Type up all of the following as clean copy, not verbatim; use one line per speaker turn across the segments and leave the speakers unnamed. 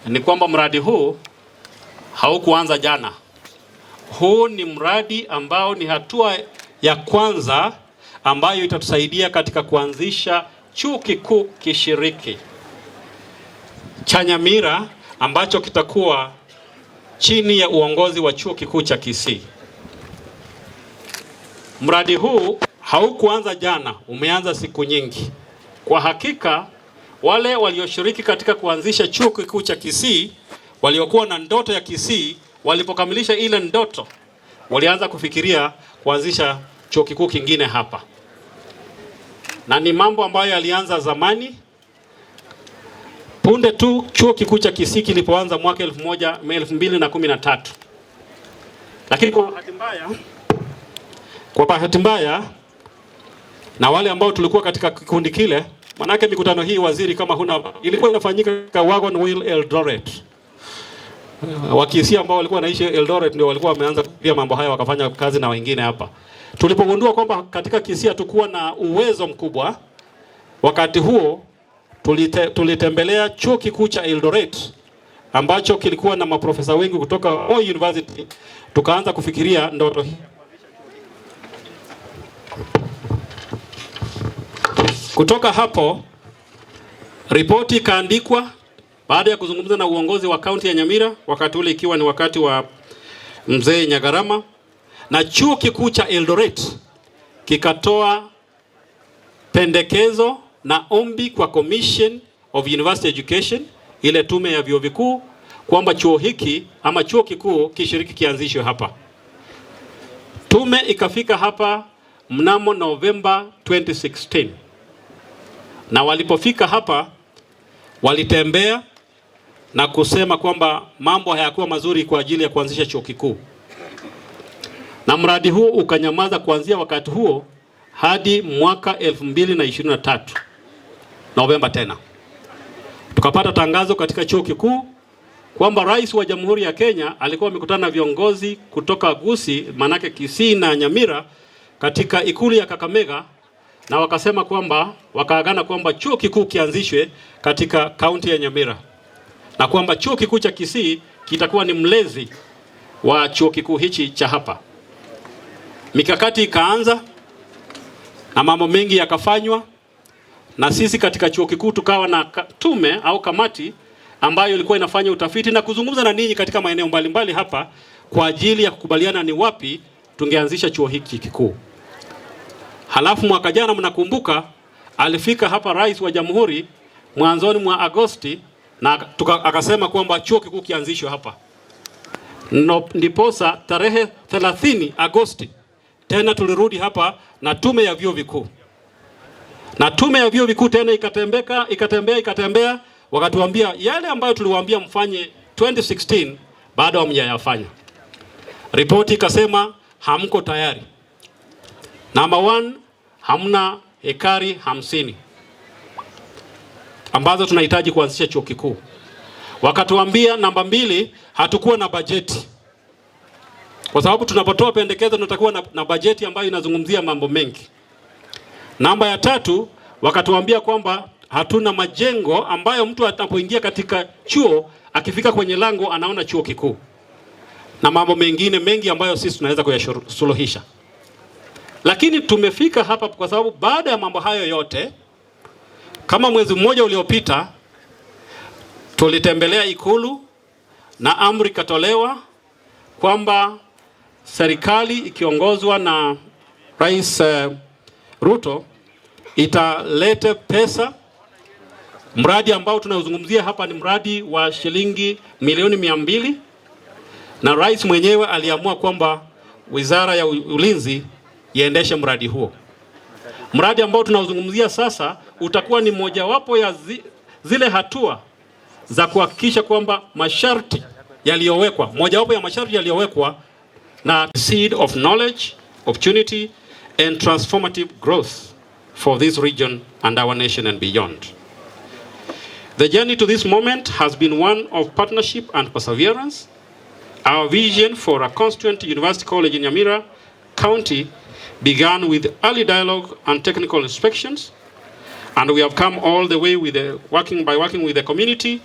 ni kwamba mradi huu haukuanza jana. Huu ni mradi ambao ni hatua ya kwanza ambayo itatusaidia katika kuanzisha chuo kikuu kishiriki cha Nyamira ambacho kitakuwa chini ya uongozi wa chuo kikuu cha Kisii. Mradi huu haukuanza jana, umeanza siku nyingi. Kwa hakika wale walioshiriki katika kuanzisha chuo kikuu cha Kisii, waliokuwa na ndoto ya Kisii, walipokamilisha ile ndoto, walianza kufikiria kuanzisha chuo kikuu kingine hapa. Na ni mambo ambayo yalianza zamani. Punde tu chuo kikuu cha Kisii kilipoanza mwaka 2013. Lakini kwa bahati mbaya na wale ambao tulikuwa katika kikundi kile, manake mikutano hii waziri kama ilikuwa inafanyika Wagon Wheel Eldoret. Wakisii ambao walikuwa wanaishi Eldoret ndio walikuwa wameanza pia mambo haya, wakafanya kazi na wengine hapa. Tulipogundua kwamba katika Kisii hatukuwa na uwezo mkubwa, wakati huo tulitembelea chuo kikuu cha Eldoret ambacho kilikuwa na maprofesa wengi kutoka Moi University, tukaanza kufikiria ndoto hii. Kutoka hapo ripoti ikaandikwa baada ya kuzungumza na uongozi wa kaunti ya Nyamira, wakati ule ikiwa ni wakati wa Mzee Nyagarama, na chuo kikuu cha Eldoret kikatoa pendekezo na ombi kwa Commission of University Education, ile tume ya vyuo vikuu, kwamba chuo hiki ama chuo kikuu kishiriki kianzishwe hapa. Tume ikafika hapa mnamo November 2016. Na walipofika hapa walitembea na kusema kwamba mambo hayakuwa mazuri kwa ajili ya kuanzisha chuo kikuu. Na mradi huu ukanyamaza kuanzia wakati huo hadi mwaka 2023 Novemba tena. Tukapata tangazo katika chuo kikuu kwamba Rais wa Jamhuri ya Kenya alikuwa amekutana na viongozi kutoka Gusii, manake Kisii na Nyamira, katika ikulu ya Kakamega, na wakasema kwamba wakaagana kwamba chuo kikuu kianzishwe katika kaunti ya Nyamira, na kwamba chuo kikuu cha Kisii kitakuwa ni mlezi wa chuo kikuu hichi cha hapa. Mikakati ikaanza na mambo mengi yakafanywa, na sisi katika chuo kikuu tukawa na tume au kamati ambayo ilikuwa inafanya utafiti na kuzungumza na ninyi katika maeneo mbalimbali hapa kwa ajili ya kukubaliana ni wapi tungeanzisha chuo hiki kikuu. Halafu mwaka jana, mnakumbuka, alifika hapa Rais wa Jamhuri mwanzoni mwa Agosti na akasema kwamba chuo kikuu kianzishwe hapa. Ndiposa tarehe 30 Agosti tena tulirudi hapa na tume ya vyuo vikuu. Na tume ya vyuo vikuu tena ikatembea wakatuambia yale ambayo tuliwaambia mfanye 2016 bado hamjayafanya. Ripoti ikasema hamko tayari. Number 1, hamna ekari 50 ambazo tunahitaji kuanzisha chuo kikuu. Wakatuambia namba 2, hatukuwa na bajeti. Kwa sababu tunapotoa pendekezo tunatakuwa na bajeti ambayo inazungumzia mambo mengi. Namba ya 3, wakatuambia kwamba hatuna majengo ambayo mtu atakapoingia katika chuo akifika kwenye lango anaona chuo kikuu. Na mambo mengine mengi ambayo sisi tunaweza kuyasuluhisha. Lakini tumefika hapa kwa sababu baada ya mambo hayo yote, kama mwezi mmoja uliopita, tulitembelea ikulu na amri katolewa kwamba serikali ikiongozwa na Rais Ruto italete pesa. Mradi ambao tunauzungumzia hapa ni mradi wa shilingi milioni 200, na rais mwenyewe aliamua kwamba Wizara ya Ulinzi iendeshe mradi huo. Mradi ambao tunauzungumzia sasa utakuwa ni mojawapo ya zile hatua za kuhakikisha kwamba masharti yaliyowekwa na seed of knowledge, opportunity and transformative growth for this region and our nation and beyond. The journey to this moment has been one of partnership and perseverance. Our vision for a constituent university college in Nyamira County began with early dialogue and technical inspections, and we have come all the way with working with the community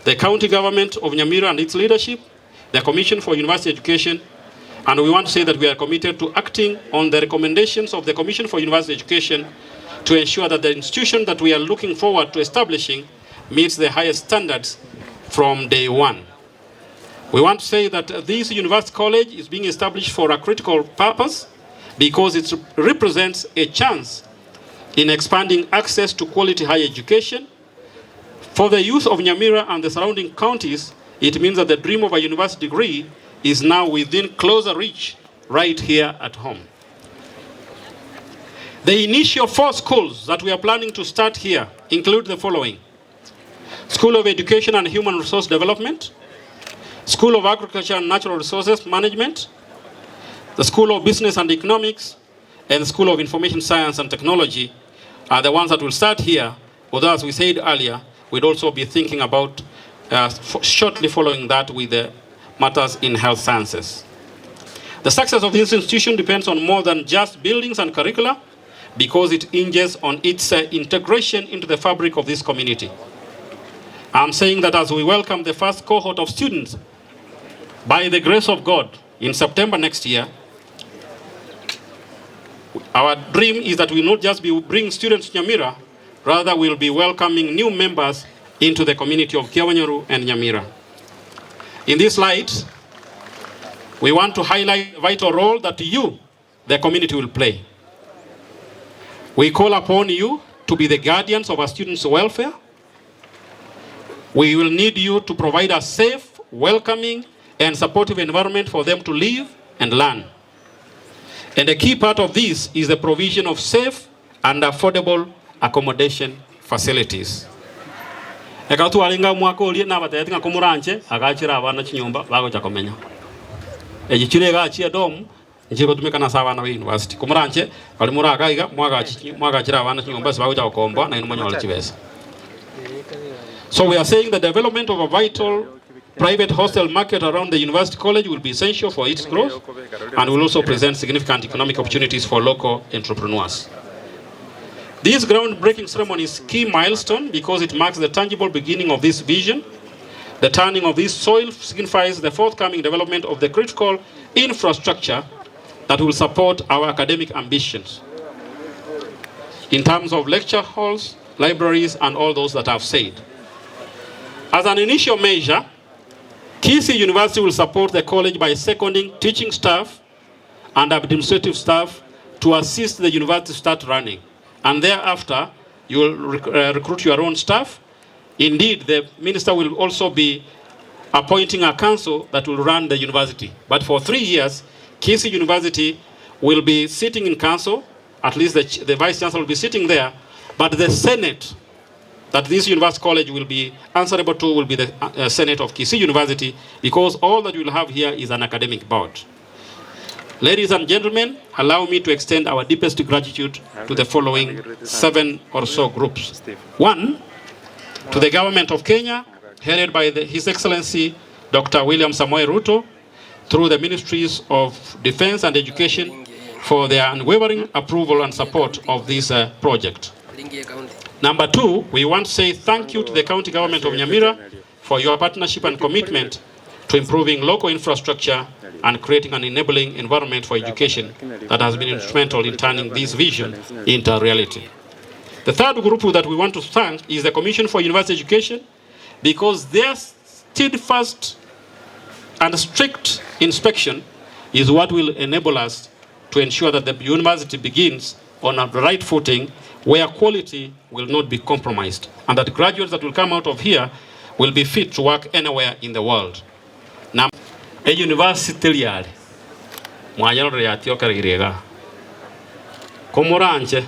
the county government of Nyamira and its leadership, the Commission for University Education, and we want to say that we are committed to acting on the recommendations of the Commission for University Education to ensure that the institution that we are looking forward to establishing meets the highest standards from day one. We want to say that this university college is being established for a critical purpose because it represents a chance in expanding access to quality higher education. For the youth of Nyamira and the surrounding counties, it means that the dream of a university degree is now within closer reach right here at home. The initial 4 schools that we are planning to start here include the following: School of Education and Human Resource Development, School of Agriculture and Natural Resources Management, the School of Business and Economics, and the School of Information Science and Technology are the ones that will start here, although as we said earlier, we'd also be thinking about shortly following that with the matters in health sciences. The success of this institution depends on more than just buildings and curricula, because it hinges on its integration into the fabric of this community. I'm saying that as we welcome the first cohort of students, by the grace of God, in September next year, our dream is that we will not just be bringing students to Nyamira, rather we'll be welcoming new members into the community of Kiawanyaru and Nyamira. In this light, we want to highlight the vital role that you, the community, will play. We call upon you to be the guardians of our students' welfare. We will need you to provide a safe, welcoming, and supportive environment for them to live and learn. And a key part of this is the provision of safe and affordable accommodation facilities. Ekatu walinga mwako ulie na batayati nga kumuranche agachira abana chinyumba bago chakomenya. Ejichire gachia domu njiko tumeka na sawa na university. Kumuranche walimura agaiga mwagachira abana chinyumba bago chakomba na inumonyo walichibesa. So we are saying the development of a vital private hostel market around the university college will be essential for its growth and will also present significant economic opportunities for local entrepreneurs. This groundbreaking ceremony is a key milestone because it marks the tangible beginning of this vision. The turning of this soil signifies the forthcoming development of the critical infrastructure that will support our academic ambitions in terms of lecture halls, libraries, and all those that I've said. As an initial measure, Kisii University will support the college by seconding teaching staff and administrative staff to assist the university to start running. And thereafter, you will recruit your own staff. Indeed, the minister will also be appointing a council that will run the university. But for 3 years, Kisii University will be sitting in council, at least the vice chancellor will be sitting there, but the senate that this university college will be answerable to will be the Senate of Kisii University, because all that you will have here is an academic board. Ladies and gentlemen, allow me to extend our deepest gratitude to the following 7 or so groups. 1, to the government of Kenya, headed by His Excellency Dr. William Samoei Ruto, through the Ministries of Defense and Education, for their unwavering approval and support of this project. Number 2, we want to say thank you to the county government of Nyamira for your partnership and commitment to improving local infrastructure and creating an enabling environment for education that has been instrumental in turning this vision into reality. The third group that we want to thank is the Commission for University Education, because their steadfast and strict inspection is what will enable us to ensure that the university begins on a right footing where quality will not be compromised, and that graduates that will come out of here will be fit to work anywhere in the world. Now, a university liari, mwanyalo ya tioka rigirega. Komuranche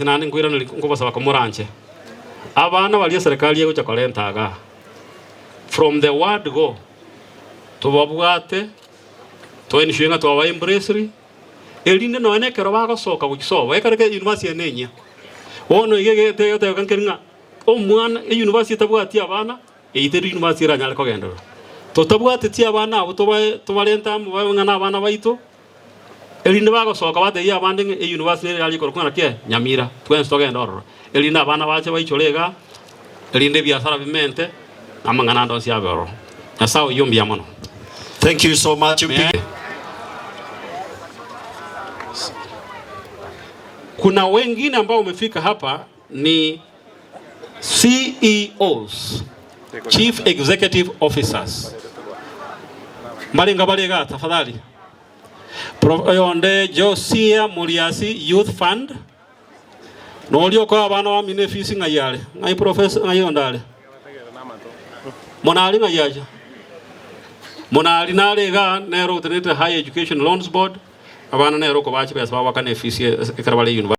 nani ngwira ngubasaba komuranche. Abana bali serikali yego chakolentaga. From the word go, tubabwate, twenishwenga tuwa embracery. Eline no ene kero bago soka wiso we kareke university enenya ono igege te kankenga o mwana e university tabwati abana e ite university ranyal ko gendo to tabwati ti abana abo to balenta mu ngana abana baito eline bago soka bate ya abande e university yali ko kuna ke Nyamira twen sto gendo eline abana bache baicholega linde biashara bimente amangana ndo sia bero na sawa yombi ya mono.
Thank you so much.
Kuna wengine ambao wamefika hapa ni CEOs, Chief Executive Officers. Malinga balega tafadhali. Yonde Josia Muriasi Youth Fund. Nolio kwa abana wa minefisi ngayale. Ngai professor ngayondale. Monali ngayaja. Monali nalega Nero Higher Education Loans Board. Abana Nero ko bachi pesa wakane fisi ekarabale university.